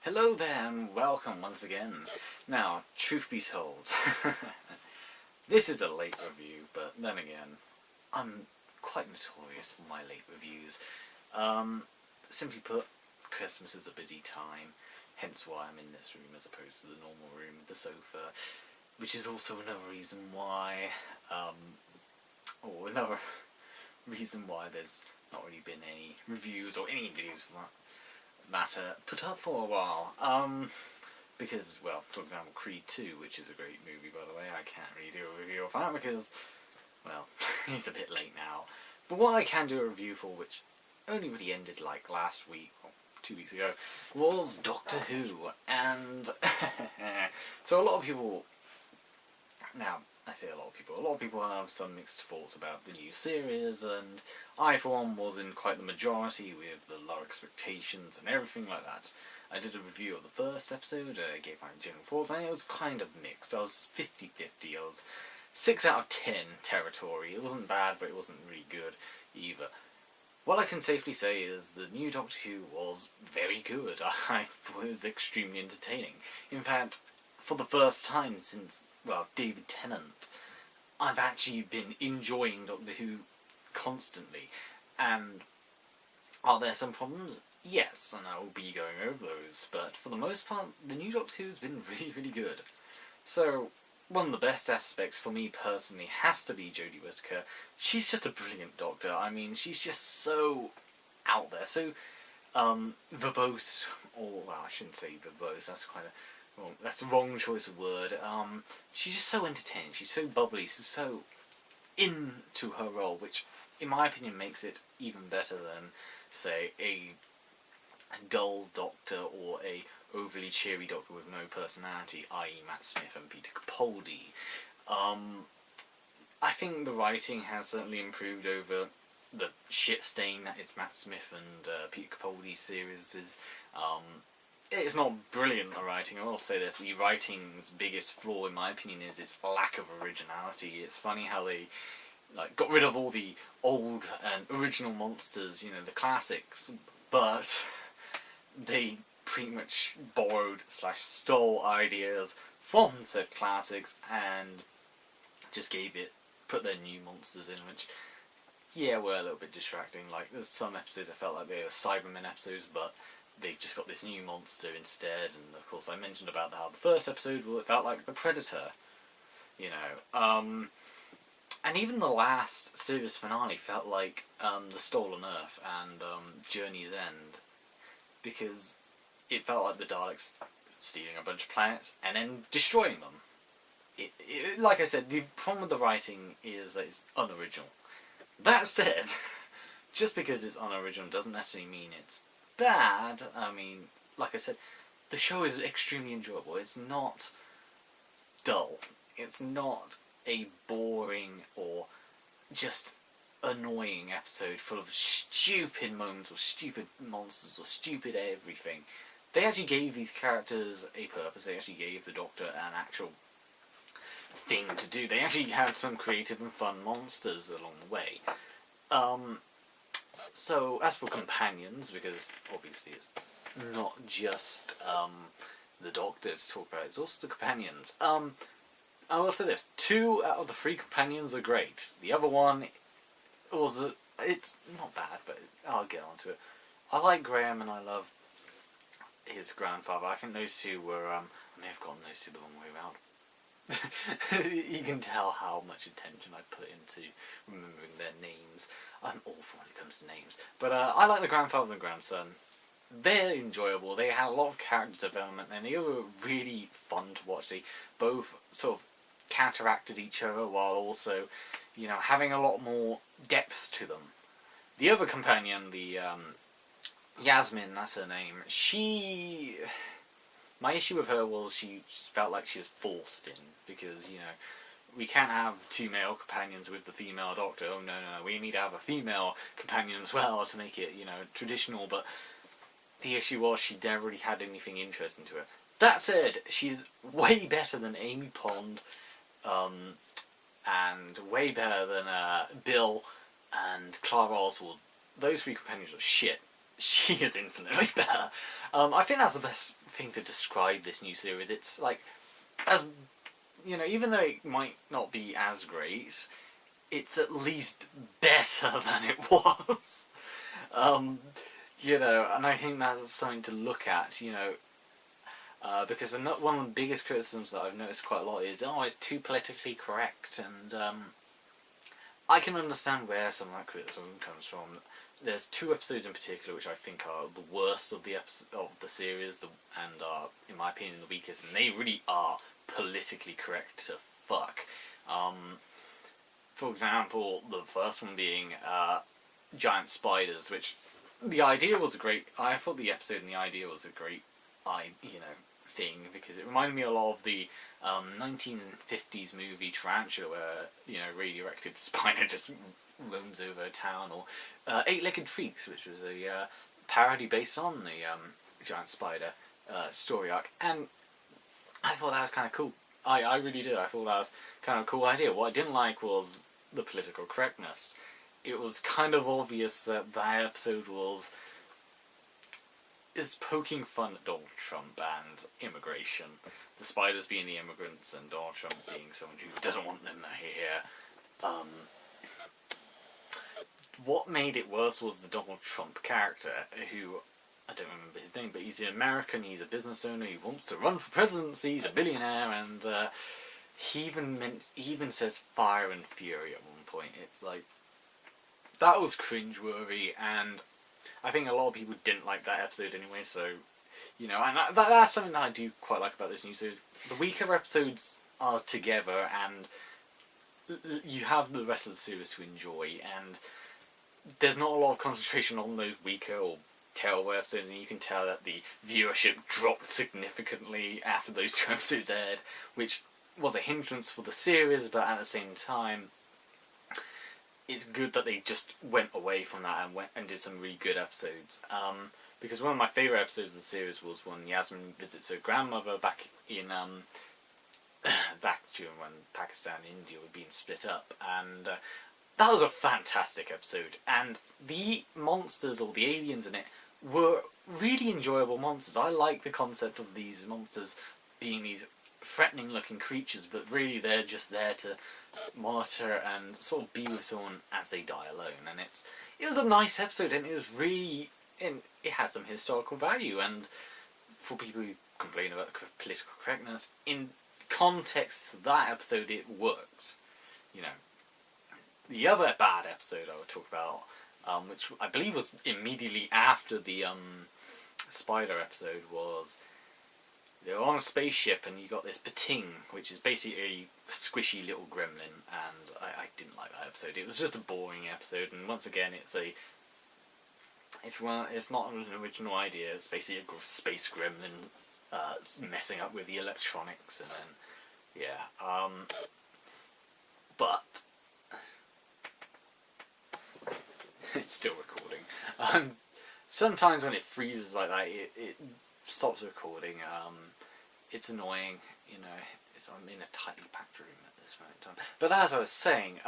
Hello there and welcome once again. Now, truth be told, this is a late review, but then again, I'm quite notorious for my late reviews. Simply put, Christmas is a busy time, hence why I'm in this room as opposed to the normal room with the sofa, which is also another reason why, there's not really been any reviews or any videos for that matter put up for a while. Because, well, for example, Creed 2, which is a great movie, by the way, I can't really do a review of that because, well, it's a bit late now. But what I can do a review for, which only really ended like last week, or 2 weeks ago, was Doctor Who. And so a lot of people, now, I say a lot of people have some mixed thoughts about the new series, and I, for one, was in quite the majority with the low expectations and everything like that. I did a review of the first episode, gave my general thoughts, and it was kind of mixed. I was 50-50, I was 6 out of 10 territory. It wasn't bad, but it wasn't really good either. What I can safely say is the new Doctor Who was very good. I thought it was extremely entertaining. In fact, for the first time since, well, David Tennant, I've actually been enjoying Doctor Who constantly. And are there some problems? Yes, and I will be going over those, but for the most part, the new Doctor Who's been really, really good. So, one of the best aspects for me personally has to be Jodie Whittaker. She's just a brilliant Doctor. I mean, she's just so out there, so verbose, or, well, I shouldn't say verbose, that's quite a, well, that's the wrong choice of word. She's just so entertaining, she's so bubbly, she's so into her role, which, in my opinion, makes it even better than, say, a dull Doctor or a overly cheery Doctor with no personality, i.e. Matt Smith and Peter Capaldi. I think the writing has certainly improved over the shit stain that is Matt Smith and Peter Capaldi series. It's not brilliant, the writing. I will say this, the writing's biggest flaw, in my opinion, is its lack of originality. It's funny how they got rid of all the old and original monsters, you know, the classics, but they pretty much borrowed / stole ideas from said classics and just put their new monsters in, which, yeah, were a little bit distracting. Like, there's some episodes I felt like they were Cybermen episodes, but they just got this new monster instead, and of course I mentioned about how the first episode, well, it felt like the Predator, you know. And even the last series finale felt like The Stolen Earth and Journey's End, because it felt like the Daleks stealing a bunch of planets and then destroying them. Like I said, the problem with the writing is that it's unoriginal. That said, just because it's unoriginal doesn't necessarily mean it's bad. I mean, like I said, the show is extremely enjoyable. It's not dull. It's not a boring or just annoying episode full of stupid moments or stupid monsters or stupid everything. They actually gave these characters a purpose. They actually gave the Doctor an actual thing to do. They actually had some creative and fun monsters along the way. So, as for companions, because obviously it's not just the Doctor to talk about, it's also the companions. I will say this, 2 out of the 3 companions are great. The other one it's not bad, but I'll get onto it. I like Graham and I love his grandfather. I think those two were, I may have gotten those two the wrong way around. You can tell how much attention I put into remembering their names. I'm awful when it comes to names. But I like the grandfather and grandson. They're enjoyable, they had a lot of character development, and they were really fun to watch. They both sort of counteracted each other while also, you know, having a lot more depth to them. The other companion, the Yasmin, that's her name, my issue with her was she just felt like she was forced in, because, you know, we can't have 2 male companions with the female Doctor. Oh no, we need to have a female companion as well to make it, you know, traditional, but the issue was she never really had anything interesting to her. That said, she's way better than Amy Pond, and way better than Bill and Clara Oswald. Those 3 companions are shit. She is infinitely better. I think that's the best thing to describe this new series. It's like, as you know, even though it might not be as great, it's at least better than it was. um, you know, and I think that's something to look at. You know, because one of the biggest criticisms that I've noticed quite a lot is, oh, it's too politically correct, and I can understand where some of that criticism comes from. There's 2 episodes in particular which I think are the worst of the series, and are, in my opinion, the weakest, and they really are politically correct to fuck. For example, the first one being giant spiders, which the idea was I thought the episode and the idea was a great, thing, because it reminded me a lot of the 1950s movie Tarantula, where, you know, radioactive spider just roams over a town, or Eight-Legged Freaks, which was a parody based on the giant spider story arc, and I thought that was kind of cool. I really did. I thought that was kind of a cool idea. What I didn't like was the political correctness. It was kind of obvious that episode is poking fun at Donald Trump and immigration. The spiders being the immigrants and Donald Trump being someone who doesn't want them here. What made it worse was the Donald Trump character, who, I don't remember his name, but he's an American, he's a business owner, he wants to run for presidency, he's a billionaire, and he even says fire and fury at one point. It's like, that was cringeworthy, and I think a lot of people didn't like that episode anyway, so, you know, and that's something that I do quite like about this new series. The weaker episodes are together, and you have the rest of the series to enjoy, and there's not a lot of concentration on those weaker or terrible episodes, and you can tell that the viewership dropped significantly after those 2 episodes aired, which was a hindrance for the series, but at the same time, it's good that they just went away from that and did some really good episodes. Because one of my favourite episodes of the series was when Yasmin visits her grandmother back in back during when Pakistan and India were being split up, and that was a fantastic episode. And the monsters, or the aliens in it, were really enjoyable monsters. I like the concept of these monsters being these threatening looking creatures, but really they're just there to monitor and sort of be with someone as they die alone. And it was a nice episode, and it had some historical value, and for people who complain about the political correctness, in context to that episode, it works. You know, the other bad episode I would talk about, which I believe was immediately after the spider episode, was they were on a spaceship and you got this Pating, which is basically a squishy little gremlin, and I didn't like that episode. It was just a boring episode, and once again it's not an original idea. It's basically a space gremlin messing up with the electronics, and then but it's still recording. Sometimes when it freezes like that, it stops recording. It's annoying, you know. I'm in a tightly packed room at this moment in time. But as I was saying,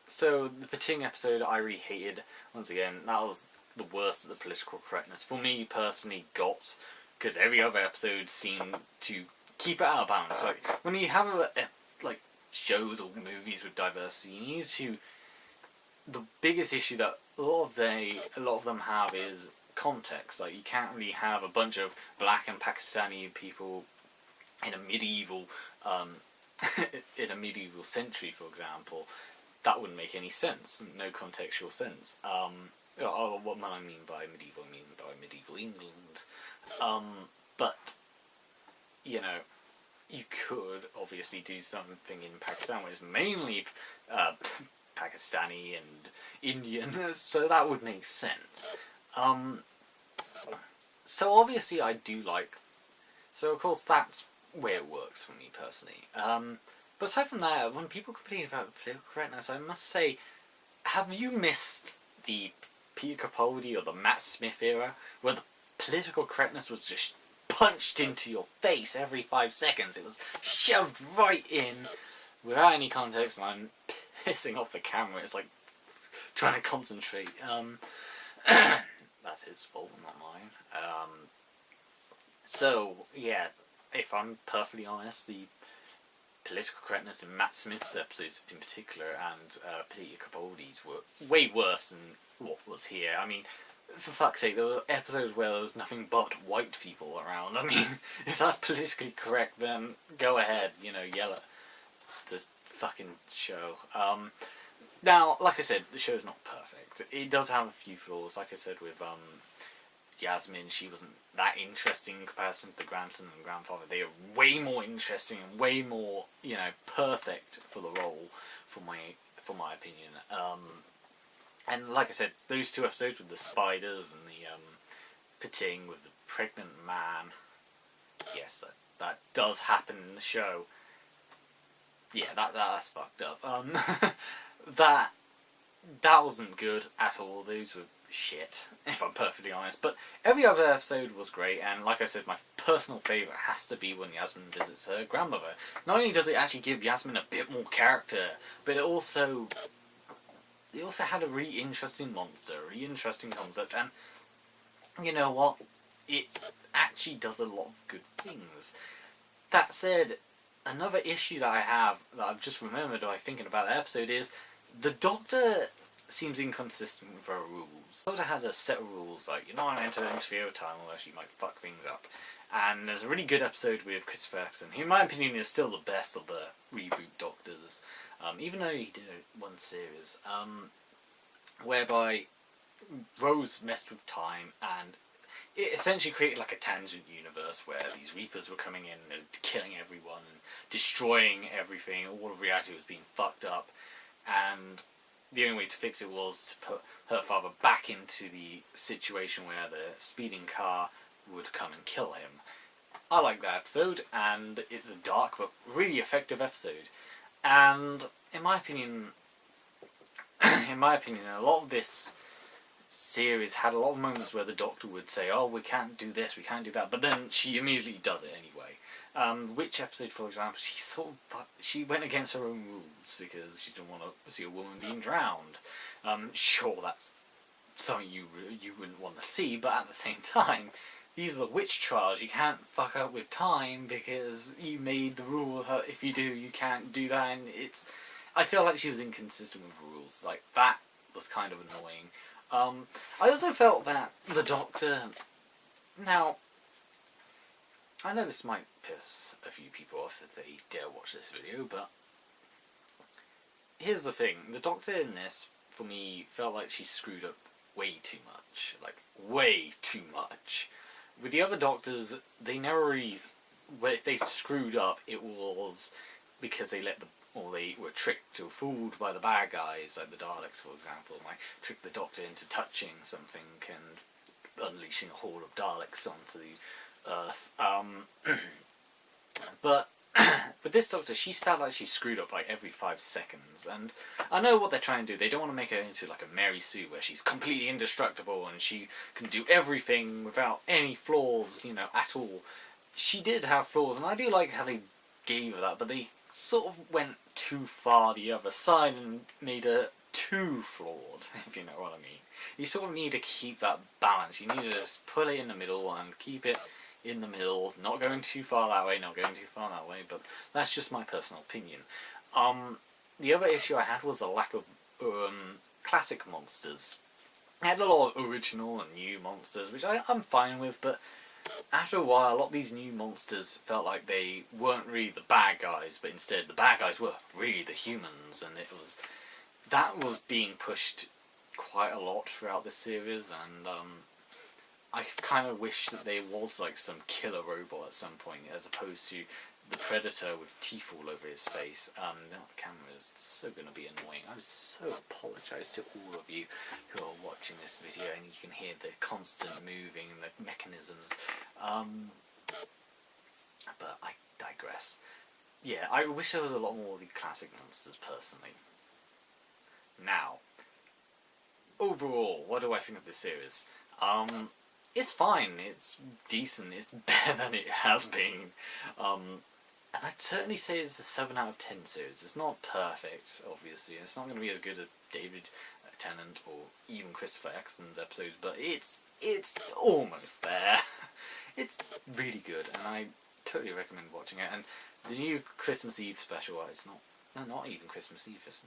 so the Pating episode I really hated. Once again, that was the worst of the political correctness for me personally. Because every other episode seemed to keep it out of balance. Like when you have like shows or movies with diversity, you need to. The biggest issue that a lot of them have is context. Like, you can't really have a bunch of black and Pakistani people in a medieval century, for example. That wouldn't make any sense. No contextual sense. What I mean by medieval, I mean by medieval England. But you know, you could obviously do something in Pakistan where it's mainly Pakistani and Indian, so that would make sense. So obviously I do like... So of course that's where it works for me personally. But aside from that, when people complain about political correctness, I must say, have you missed the Peter Capaldi or the Matt Smith era, where the political correctness was just punched into your face every 5 seconds? It was shoved right in without any context, and I'm pissing off the camera. It's like trying to concentrate. That's his fault, not mine. So, yeah, if I'm perfectly honest, the political correctness in Matt Smith's episodes in particular and Peter Capaldi's were way worse than what was here. I mean, for fuck's sake, there were episodes where there was nothing but white people around. I mean, if that's politically correct, then go ahead, yell at this fucking show. Now, like I said, the show's not perfect. It does have a few flaws. Like I said with Yasmin, she wasn't that interesting in comparison to the grandson and grandfather. They are way more interesting and way more, perfect for the role, for my opinion. And like I said, those two episodes with the spiders and the pitting with the pregnant man, yes, that does happen in the show. Yeah, that's fucked up. That wasn't good at all. Those were shit, if I'm perfectly honest. But every other episode was great, and like I said, my personal favourite has to be when Yasmin visits her grandmother. Not only does it actually give Yasmin a bit more character, but it also had a really interesting monster, a really interesting concept, and you know what? It actually does a lot of good things. That said, another issue that I have, that I've just remembered by thinking about the episode, is the Doctor seems inconsistent with her rules. The Doctor had a set of rules, like, you're not meant to interfere with time unless you might fuck things up. And there's a really good episode with Christopher Eccleston, who in my opinion is still the best of the reboot Doctors, even though he did one series, whereby Rose messed with time and it essentially created like a tangent universe where these Reapers were coming in and killing everyone and destroying everything. All of reality was being fucked up, and the only way to fix it was to put her father back into the situation where the speeding car would come and kill him. I like that episode, and it's a dark but really effective episode. And in my opinion, a lot of this series had a lot of moments where the Doctor would say, "Oh, we can't do this, we can't do that," but then she immediately does it anyway. Which episode, for example, she went against her own rules because she didn't want to see a woman being drowned. Sure, that's something you wouldn't want to see, but at the same time, these are the witch trials. You can't fuck up with time because you made the rule. If you do, you can't do that, and I feel like she was inconsistent with rules. Like, that was kind of annoying. I also felt that the Doctor... Now, I know this might piss a few people off if they dare watch this video, but here's the thing. The Doctor in this, for me, felt like she screwed up way too much. Like, way too much. With the other Doctors, they never really... If they screwed up, it was because they were tricked or fooled by the bad guys, like the Daleks, for example. Like, tricked the Doctor into touching something and unleashing a horde of Daleks onto the Earth. But with this Doctor, she felt like she screwed up like every 5 seconds, and I know what they're trying to do. They don't want to make her into like a Mary Sue, where she's completely indestructible and she can do everything without any flaws, at all. She did have flaws, and I do like how they gave her that, but they sort of went too far the other side and made her too flawed, if you know what I mean. You sort of need to keep that balance. You need to just put it in the middle and keep it in the middle, not going too far that way, not going too far that way, but that's just my personal opinion. The other issue I had was the lack of classic monsters. I had a lot of original and new monsters, which I'm fine with, but after a while, a lot of these new monsters felt like they weren't really the bad guys, but instead the bad guys were really the humans, and that was being pushed quite a lot throughout this series, and I kind of wish that there was like some killer robot at some point, as opposed to the Predator with teeth all over his face. The camera is so going to be annoying. I so apologise to all of you who are watching this video and you can hear the constant moving and the mechanisms. But I digress. Yeah, I wish there was a lot more of the classic monsters, personally. Now, overall, what do I think of this series? It's fine, it's decent, it's better than it has been. And I'd certainly say it's a 7 out of 10 series. It's not perfect, obviously. It's not going to be as good as David Tennant or even Christopher Eccleston's episodes, but it's almost there. It's really good, and I totally recommend watching it. And the new Christmas Eve special, it's not even Christmas Eve, it's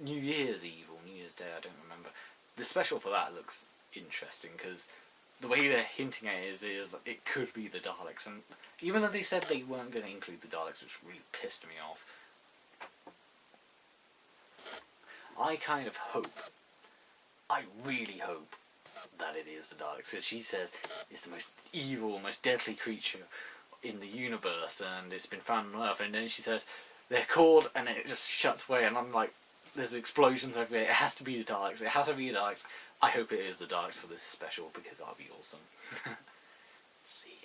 New Year's Eve or New Year's Day, I don't remember. The special for that looks interesting, because the way they're hinting at it is it could be the Daleks, and even though they said they weren't going to include the Daleks, which really pissed me off, I kind of hope, I really hope that it is the Daleks, because she says it's the most evil, most deadly creature in the universe, and it's been found on Earth, and then she says they're called, and it just shuts away, and I'm like, there's explosions everywhere, it has to be the Daleks, it has to be the Daleks. I hope it is the Daleks for this special, because that'll be awesome. See.